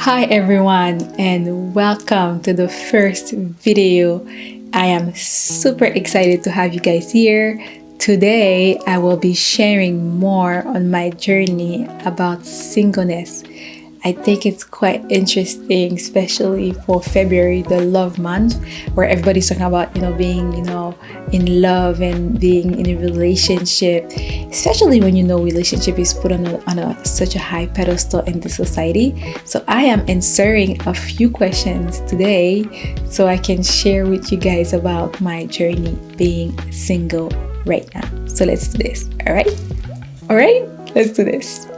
Hi everyone, and welcome to the first video. I am super excited to have you guys here. Today I will be sharing more on my journey about singleness. I think it's quite interesting, especially for February, the love month, where everybody's talking about, being, in love and being in a relationship, especially when relationship is put on such a high pedestal in the society. So I am answering a few questions today so I can share with you guys about my journey being single right now. So let's do this. All right, let's do this.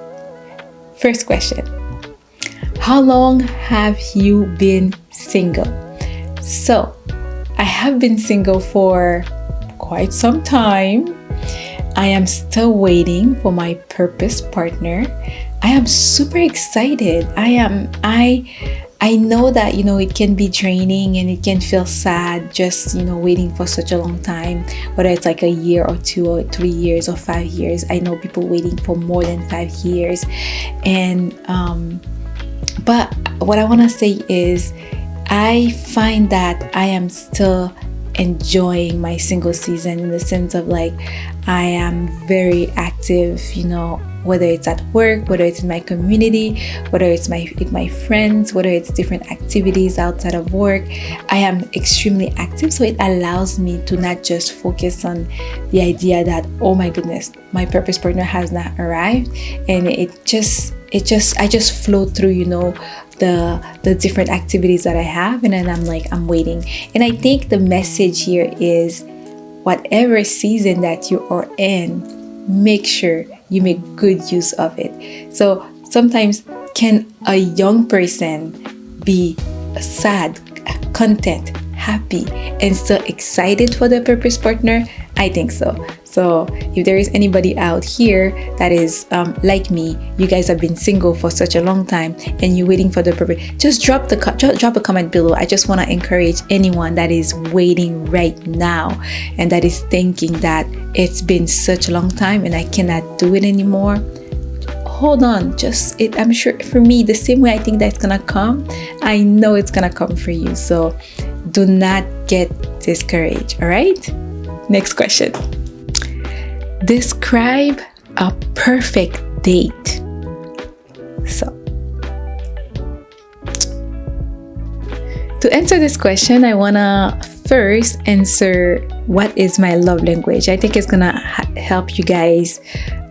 First question. How long have you been single? So, I have been single for quite some time. I am still waiting for my purpose partner. I am super excited. I know that, it can be draining and it can feel sad just, waiting for such a long time, whether it's like a year or 2 or 3 years or 5 years. I know people waiting for more than 5 years. But what I want to say is I find that I am still enjoying my single season in the sense of I am very active, whether it's at work, whether it's in my community, whether it's with my friends, whether it's different activities outside of work. I am extremely active, so it allows me to not just focus on the idea that, oh my goodness, my purpose partner has not arrived, and I just flow through, the different activities that I have, and then I'm waiting. And I think the message here is whatever season that you are in, make sure you make good use of it. So sometimes, can a young person be sad, content, happy, and still excited for their purpose partner? I think so. So if there is anybody out here that is like me, you guys have been single for such a long time and you're waiting for the purpose, just drop a comment below. I just want to encourage anyone that is waiting right now and that is thinking that it's been such a long time and I cannot do it anymore. Hold on, I'm sure for me, the same way I think that's gonna come, I know it's gonna come for you. So do not get discouraged. All right, next question. Describe a perfect date. So, to answer this question, I want to first answer what is my love language. I think it's going to help you guys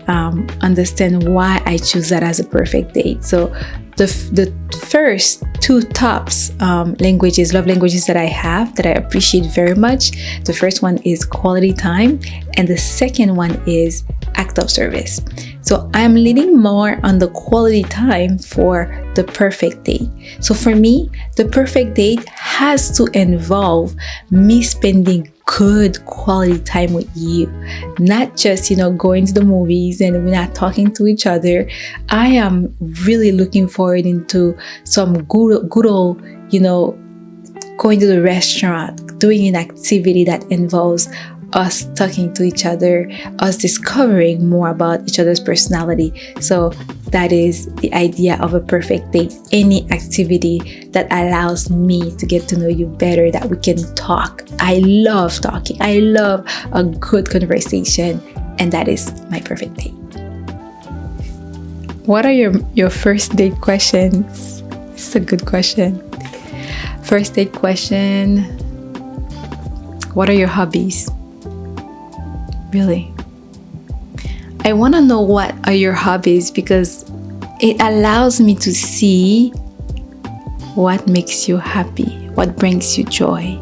understand why I choose that as a perfect date. So, the first two tops love languages that I have that I appreciate very much. The first one is quality time, and the second one is act of service. So I'm leaning more on the quality time for the perfect date. So for me, the perfect date has to involve me spending good quality time with you, not just going to the movies and we're not talking to each other. I am really looking forward into some good old going to the restaurant, doing an activity that involves us talking to each other, us discovering more about each other's personality. So that is the idea of a perfect date. Any activity that allows me to get to know you better, that we can talk. I love talking. I love a good conversation, and that is my perfect date. What are your first date questions? It's a good question. First date question. What are your hobbies? Really? I want to know what are your hobbies because it allows me to see what makes you happy, what brings you joy.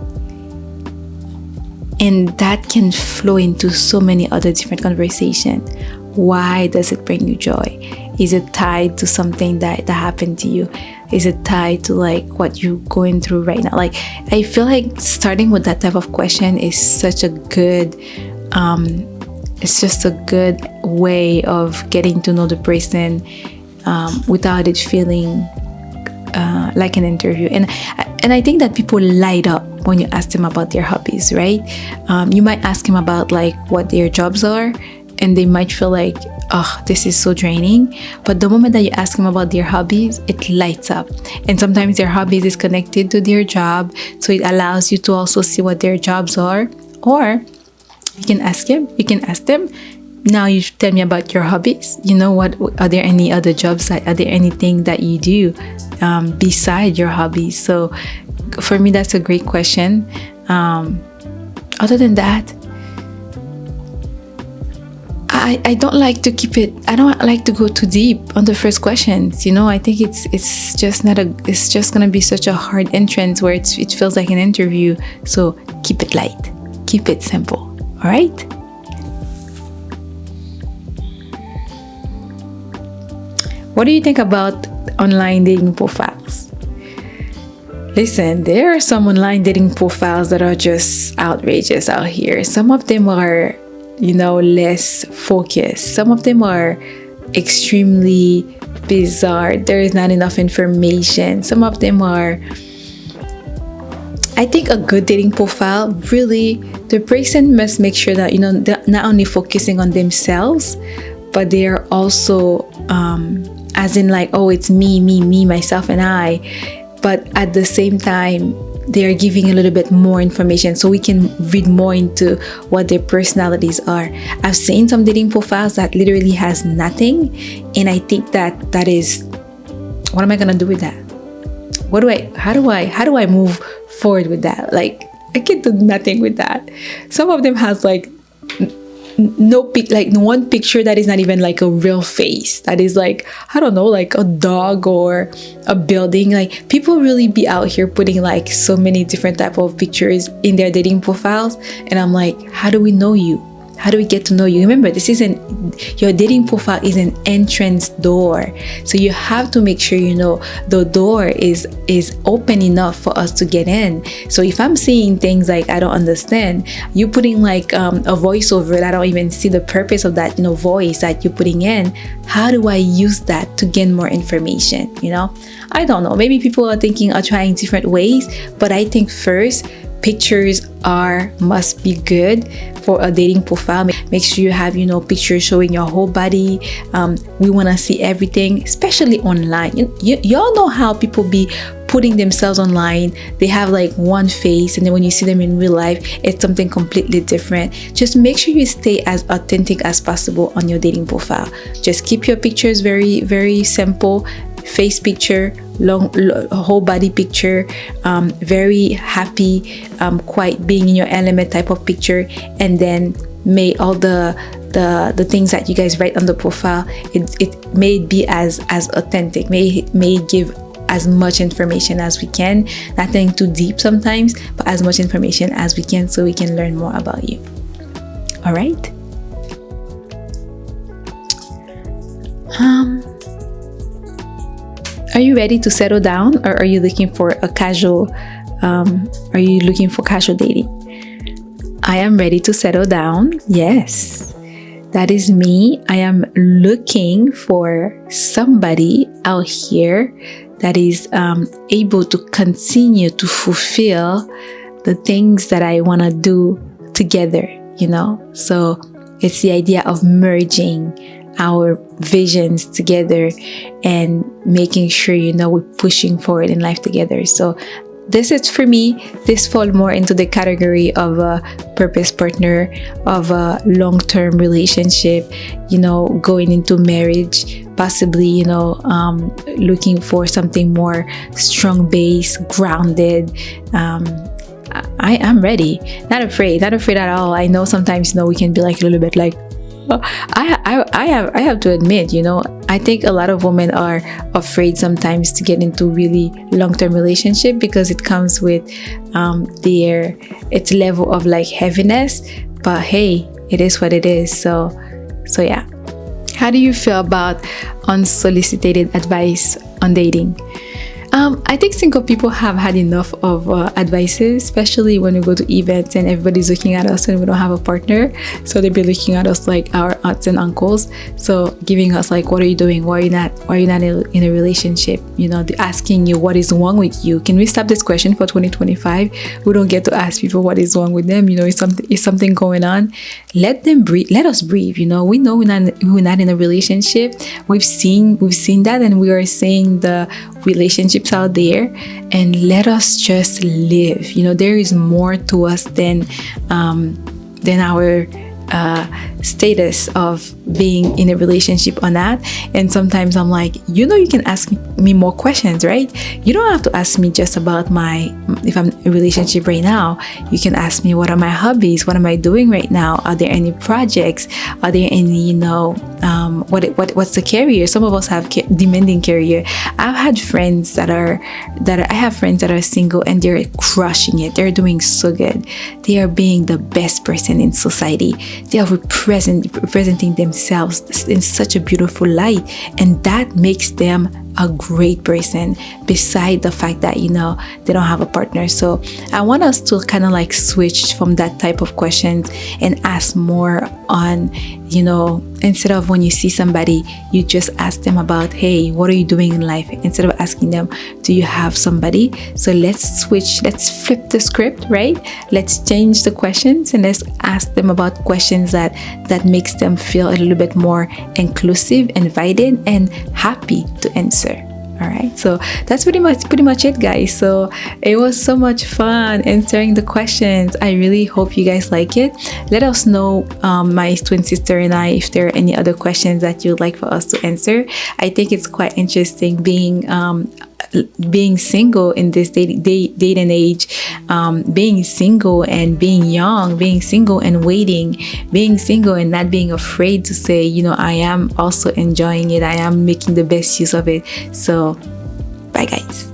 And that can flow into so many other different conversations. Why does it bring you joy? Is it tied to something that happened to you? Is it tied to what you're going through right now? I feel like starting with that type of question is such a good it's just a good way of getting to know the person without it feeling like an interview. And I think that people light up when you ask them about their hobbies, right? You might ask them about what their jobs are, and they might feel like, oh, this is so draining. But the moment that you ask them about their hobbies, it lights up. And sometimes their hobbies is connected to their job, so it allows you to also see what their jobs are. Or you can ask them, now you tell me about your hobbies. What are there any other jobs? Are there anything that you do beside your hobbies? So for me, that's a great question. Other than that, I don't like to keep it. I don't like to go too deep on the first questions. I think it's just gonna be such a hard entrance where it feels like an interview. So keep it light, keep it simple. All right. What do you think about online dating profiles? Listen, there are some online dating profiles that are just outrageous out here. Some of them are, less focused. Some of them are extremely bizarre. There is not enough information. Some of them are, I think a good dating profile, really, the person must make sure that, they're not only focusing on themselves, but they are also, as in like, oh, it's me, myself, and I. But at the same time, they are giving a little bit more information so we can read more into what their personalities are. I've seen some dating profiles that literally has nothing, and I think that is, what am I gonna do with that? How do I move forward with that? Like, I can do nothing with that. Some of them has like one picture that is not even like a real face, that is like, I don't know, like a dog or a building. Like, people really be out here putting like so many different type of pictures in their dating profiles, and I'm like, how do we know you? How do we get to know you? Remember, your dating profile is an entrance door. So you have to make sure the door is open enough for us to get in. So if I'm seeing things like I don't understand, you putting like a voiceover that I don't even see the purpose of that voice that you're putting in. How do I use that to gain more information? I don't know. Maybe people are trying different ways, but I think first, pictures must be good for a dating profile. Make sure you have pictures showing your whole body. We want to see everything, especially online. Y'all know how people be putting themselves online. They have like one face, and then when you see them in real life, it's something completely different. Just make sure you stay as authentic as possible on your dating profile. Just keep your pictures very, very simple. Face picture, whole body picture, very happy, quite being in your element type of picture, and then may all the things that you guys write on the profile, it may be as authentic, may give as much information as we can, nothing too deep sometimes, but as much information as we can, so we can learn more about you. All right. Are you ready to settle down, or are you looking for casual dating? I am ready to settle down. Yes, that is me. I am looking for somebody out here that is able to continue to fulfill the things that I want to do together, So it's the idea of merging our visions together and making sure we're pushing forward in life together. So this is, for me, this fall more into the category of a purpose partner, of a long-term relationship, going into marriage, possibly looking for something more strong base, grounded. I am ready, not afraid at all. I know sometimes we can be like a little bit like, I have to admit, I think a lot of women are afraid sometimes to get into really long-term relationship because it comes with its level of like heaviness. But hey, it is what it is. So yeah. How do you feel about unsolicited advice on dating? I think single people have had enough of advices, especially when we go to events and everybody's looking at us and we don't have a partner. So they'll be looking at us like our aunts and uncles. So giving us like, what are you doing? Why are you not in a relationship? You know, they're asking you what is wrong with you. Can we stop this question for 2025? We don't get to ask people what is wrong with them. You know, is something going on? Let them breathe. Let us breathe. You know, we know we're not in a relationship. We've seen that, and we are seeing the relationships out there, and let us just live. You know, there is more to us than our status of being in a relationship or not. And sometimes I'm like, you know, you can ask me more questions, right? You don't have to ask me just about if I'm in a relationship right now. You can ask me, what are my hobbies? What am I doing right now? Are there any projects? Are there any, you know, what's the career? Some of us have demanding career. I have friends that are single, and they're crushing it. They're doing so good. They are being the best person in society. They are representing themselves in such a beautiful light, and that makes them a great person, beside the fact that, you know, they don't have a partner. So I want us to kind of like switch from that type of questions and ask more on, you know, instead of when you see somebody, you just ask them about, hey, what are you doing in life? Instead of asking them, do you have somebody? So let's switch, let's flip the script, right? Let's change the questions and let's ask them about questions that makes them feel a little bit more inclusive, invited, and happy to answer. All right, so that's pretty much it, guys. So it was so much fun answering the questions. I really hope you guys like it. Let us know, my twin sister and I, if there are any other questions that you'd like for us to answer. I think it's quite interesting being single in this day and age, being single and being young, being single and waiting, being single and not being afraid to say, you know, I am also enjoying it. I am making the best use of it. So bye, guys.